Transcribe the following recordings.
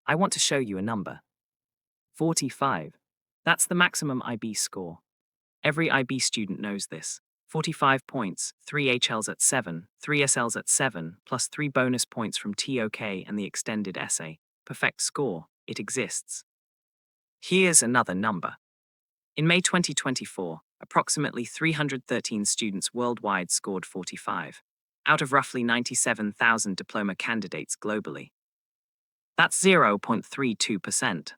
I want to show you a number. 45. That's the maximum IB score. Every IB student knows this. 45 points, 3 HLs at 7, 3 SLs at 7, plus 3 bonus points from TOK and the extended essay. Perfect score. It exists. Here's another number. In May 2024, approximately 313 students worldwide scored 45, out of roughly 97,000 diploma candidates globally. That's 0.32%.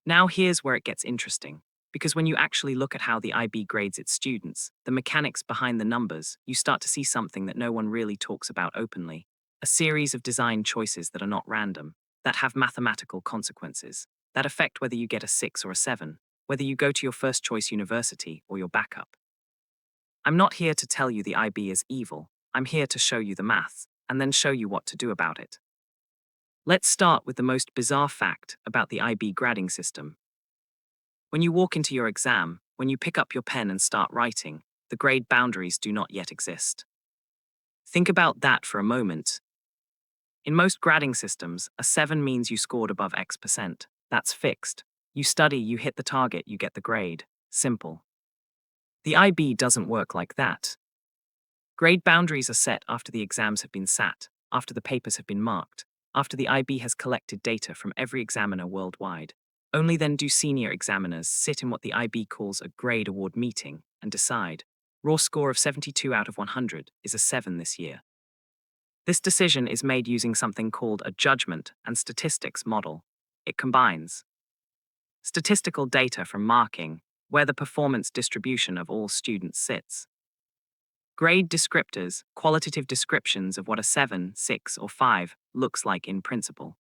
Now here's where it gets interesting, because when you actually look at how the IB grades its students, the mechanics behind the numbers, you start to see something that no one really talks about openly. A series of design choices that are not random, that have mathematical consequences, that affect whether you get a 6 or a 7, whether you go to your first choice university or your backup. I'm not here to tell you the IB is evil, I'm here to show you the maths, and then show you what to do about it. Let's start with the most bizarre fact about the IB grading system. When you walk into your exam, when you pick up your pen and start writing, the grade boundaries do not yet exist. Think about that for a moment. In most grading systems, a 7 means you scored above X%. That's fixed. You study, you hit the target, you get the grade. Simple. The IB doesn't work like that. Grade boundaries are set after the exams have been sat, after the papers have been marked, after the IB has collected data from every examiner worldwide. Only then do senior examiners sit in what the IB calls a grade award meeting and decide. Raw score of 72 out of 100 is a 7 this year. This decision is made using something called a judgment and statistics model. It combines statistical data from marking, where the performance distribution of all students sits, grade descriptors, qualitative descriptions of what a 7, 6, or 5 looks like in principle.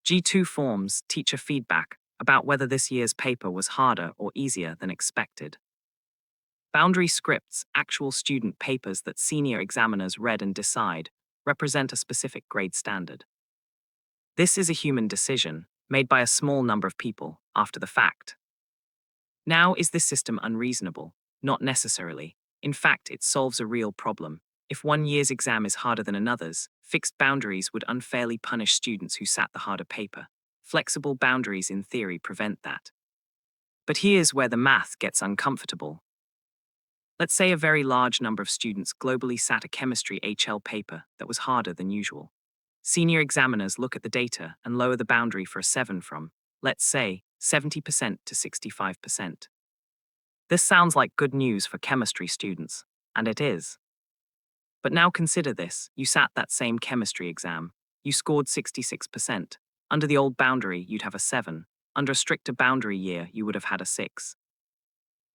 G2 forms, teacher feedback, about whether this year's paper was harder or easier than expected. Boundary scripts, actual student papers that senior examiners read and decide, represent a specific grade standard. This is a human decision, made by a small number of people, after the fact. Now, is this system unreasonable? Not necessarily. In fact, it solves a real problem. If one year's exam is harder than another's, fixed boundaries would unfairly punish students who sat the harder paper. Flexible boundaries in theory prevent that. But here's where the math gets uncomfortable. Let's say a very large number of students globally sat a chemistry HL paper that was harder than usual. Senior examiners look at the data and lower the boundary for a 7 from, let's say, 70% to 65%. This sounds like good news for chemistry students, and it is. But now consider this, you sat that same chemistry exam, you scored 66%. Under the old boundary, you'd have a 7. Under a stricter boundary year, you would have had a 6.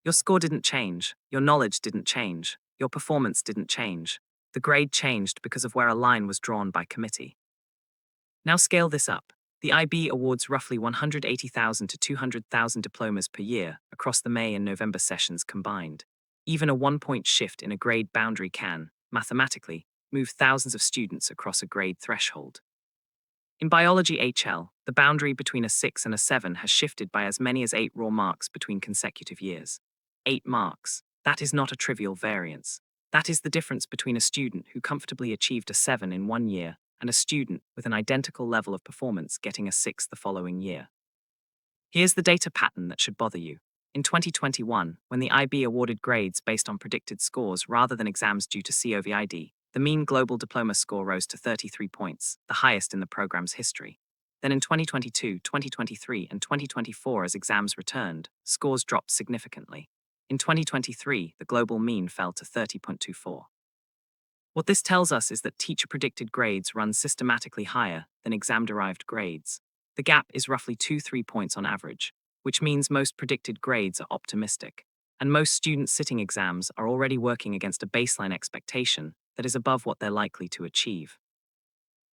Your score didn't change, your knowledge didn't change, your performance didn't change. The grade changed because of where a line was drawn by committee. Now scale this up. The IB awards roughly 180,000 to 200,000 diplomas per year across the May and November sessions combined. Even a 1-point shift in a grade boundary can, mathematically, move thousands of students across a grade threshold. In biology HL, the boundary between a 6 and a 7 has shifted by as many as 8 raw marks between consecutive years. 8 marks. That is not a trivial variance. That is the difference between a student who comfortably achieved a 7 in one year and a student with an identical level of performance getting a 6 the following year. Here's the data pattern that should bother you. In 2021, when the IB awarded grades based on predicted scores rather than exams due to COVID, the mean global diploma score rose to 33 points, the highest in the program's history. Then in 2022, 2023, and 2024, as exams returned, scores dropped significantly. In 2023, the global mean fell to 30.24. What this tells us is that teacher-predicted grades run systematically higher than exam-derived grades. The gap is roughly 2-3 points on average, which means most predicted grades are optimistic, and most students sitting exams are already working against a baseline expectation that is above what they're likely to achieve.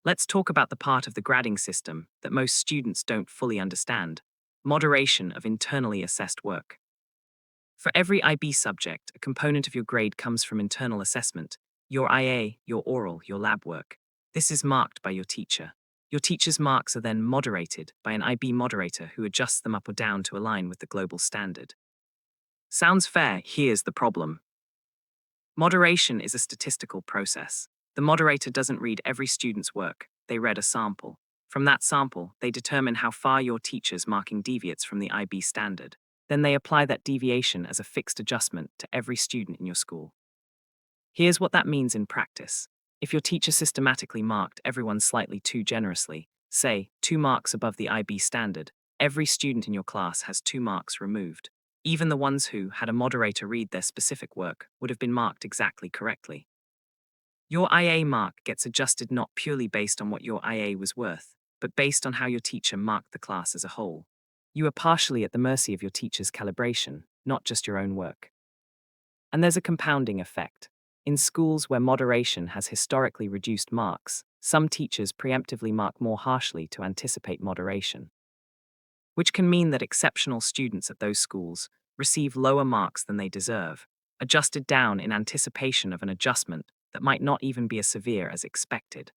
Let's talk about the part of the grading system that most students don't fully understand: moderation of internally assessed work. For every IB subject, a component of your grade comes from internal assessment: your IA, your oral, your lab work. This is marked by your teacher. Your teacher's marks are then moderated by an IB moderator who adjusts them up or down to align with the global standard. Sounds fair? Here's the problem. Moderation is a statistical process. The moderator doesn't read every student's work, they read a sample. From that sample, they determine how far your teacher's marking deviates from the IB standard. Then they apply that deviation as a fixed adjustment to every student in your school. Here's what that means in practice. If your teacher systematically marked everyone slightly too generously, say 2 marks above the IB standard, every student in your class has 2 marks removed. Even the ones who had a moderator read their specific work would have been marked exactly correctly. Your IA mark gets adjusted not purely based on what your IA was worth, but based on how your teacher marked the class as a whole. You are partially at the mercy of your teacher's calibration, not just your own work. And there's a compounding effect. In schools where moderation has historically reduced marks, some teachers preemptively mark more harshly to anticipate moderation, which can mean that exceptional students at those schools receive lower marks than they deserve, adjusted down in anticipation of an adjustment that might not even be as severe as expected.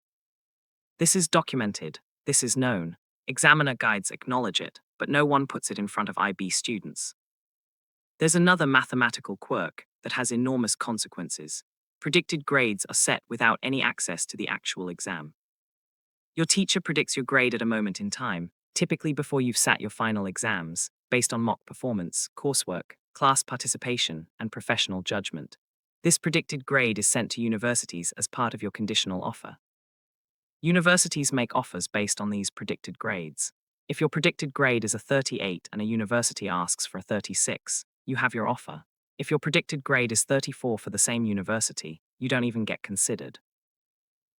This is documented, this is known, examiner guides acknowledge it, but no one puts it in front of IB students. There's another mathematical quirk that has enormous consequences. Predicted grades are set without any access to the actual exam. Your teacher predicts your grade at a moment in time, typically before you've sat your final exams, based on mock performance, coursework, class participation, and professional judgment. This predicted grade is sent to universities as part of your conditional offer. Universities make offers based on these predicted grades. If your predicted grade is a 38 and a university asks for a 36, you have your offer. If your predicted grade is 34 for the same university, you don't even get considered.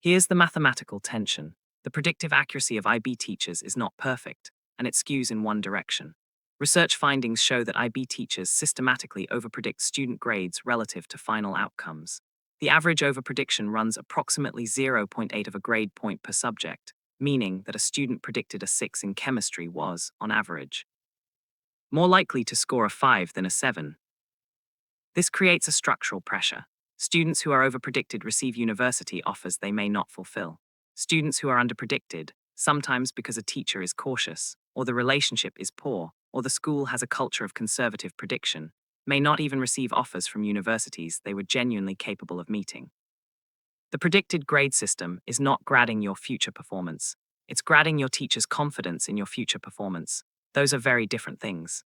Here's the mathematical tension. The predictive accuracy of IB teachers is not perfect, and it skews in one direction. Research findings show that IB teachers systematically overpredict student grades relative to final outcomes. The average overprediction runs approximately 0.8 of a grade point per subject, meaning that a student predicted a 6 in chemistry was, on average, more likely to score a 5 than a 7. This creates a structural pressure. Students who are overpredicted receive university offers they may not fulfill. Students who are underpredicted, sometimes because a teacher is cautious, or the relationship is poor, or the school has a culture of conservative prediction, may not even receive offers from universities they were genuinely capable of meeting. The predicted grade system is not grading your future performance. It's grading your teacher's confidence in your future performance. Those are very different things.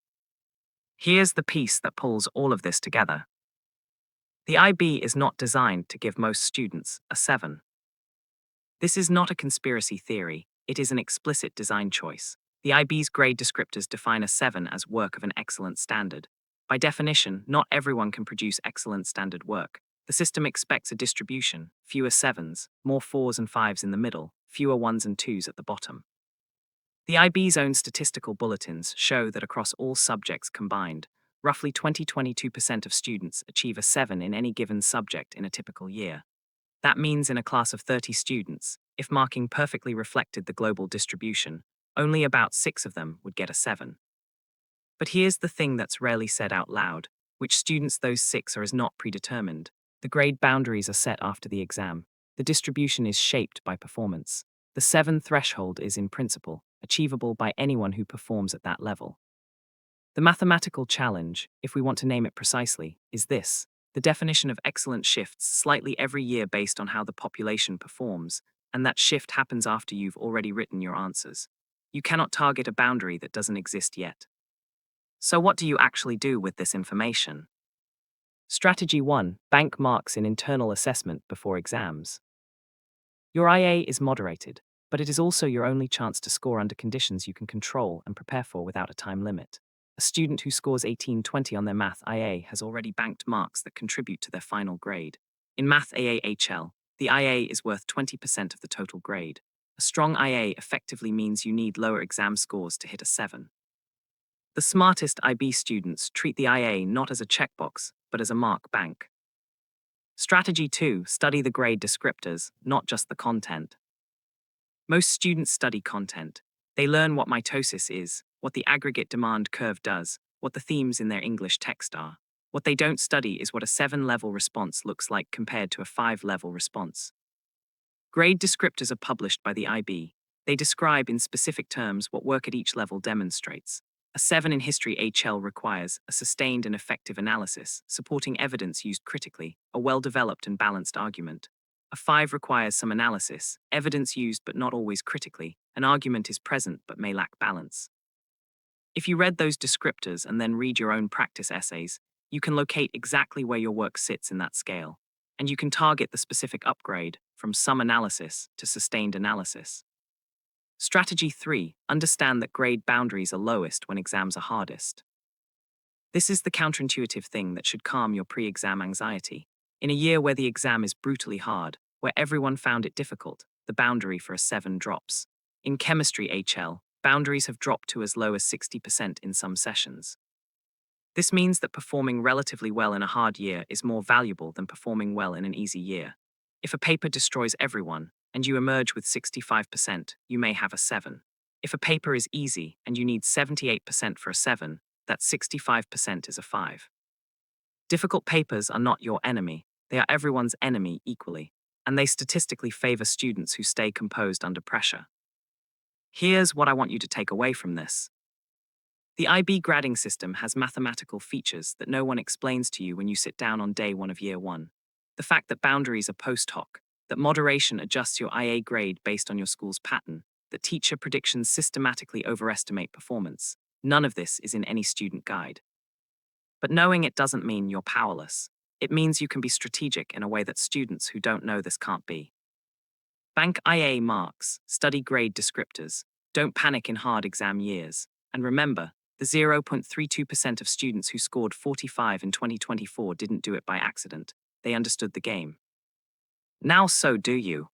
Here's the piece that pulls all of this together. The IB is not designed to give most students a 7. This is not a conspiracy theory, it is an explicit design choice. The IB's grade descriptors define a 7 as work of an excellent standard. By definition, not everyone can produce excellent standard work. The system expects a distribution, fewer 7s, more 4s and 5s in the middle, fewer 1s and 2s at the bottom. The IB's own statistical bulletins show that across all subjects combined, roughly 20-22% of students achieve a 7 in any given subject in a typical year. That means in a class of 30 students, if marking perfectly reflected the global distribution, only about 6 of them would get a 7. But here's the thing that's rarely said out loud: which students those 6 are is not predetermined. The grade boundaries are set after the exam. The distribution is shaped by performance. The 7 threshold is, in principle, achievable by anyone who performs at that level. The mathematical challenge, if we want to name it precisely, is this. The definition of excellent shifts slightly every year based on how the population performs, and that shift happens after you've already written your answers. You cannot target a boundary that doesn't exist yet. So what do you actually do with this information? Strategy 1. Bank marks in internal assessment before exams. Your IA is moderated, but it is also your only chance to score under conditions you can control and prepare for without a time limit. A student who scores 18-20 on their Math IA has already banked marks that contribute to their final grade. In Math AAHL, the IA is worth 20% of the total grade. A strong IA effectively means you need lower exam scores to hit a 7. The smartest IB students treat the IA not as a checkbox, but as a mark bank. Strategy 2. Study the grade descriptors, not just the content. Most students study content. They learn what mitosis is, what the aggregate demand curve does, what the themes in their English text are. What they don't study is what a 7-level response looks like compared to a 5-level response. Grade descriptors are published by the IB. They describe in specific terms what work at each level demonstrates. A 7 in History HL requires a sustained and effective analysis, supporting evidence used critically, a well-developed and balanced argument. A A 5 requires some analysis, evidence used but not always critically, an argument is present but may lack balance. If you read those descriptors and then read your own practice essays, you can locate exactly where your work sits in that scale, and you can target the specific upgrade from some analysis to sustained analysis. Strategy 3. Understand that grade boundaries are lowest when exams are hardest. This is the counterintuitive thing that should calm your pre-exam anxiety. In a year where the exam is brutally hard, where everyone found it difficult, the boundary for a 7 drops. In chemistry HL, boundaries have dropped to as low as 60% in some sessions. This means that performing relatively well in a hard year is more valuable than performing well in an easy year. If a paper destroys everyone, and you emerge with 65%, you may have a 7. If a paper is easy and you need 78% for a 7, that 65% is a 5. Difficult papers are not your enemy, they are everyone's enemy equally, and they statistically favor students who stay composed under pressure. Here's what I want you to take away from this. The IB grading system has mathematical features that no one explains to you when you sit down on day 1 of year 1. The fact that boundaries are post hoc, that moderation adjusts your IA grade based on your school's pattern, that teacher predictions systematically overestimate performance. None of this is in any student guide. But knowing it doesn't mean you're powerless. It means you can be strategic in a way that students who don't know this can't be. Bank IA marks, study grade descriptors, don't panic in hard exam years, and remember, the 0.32% of students who scored 45 in 2024 didn't do it by accident, they understood the game. Now so do you.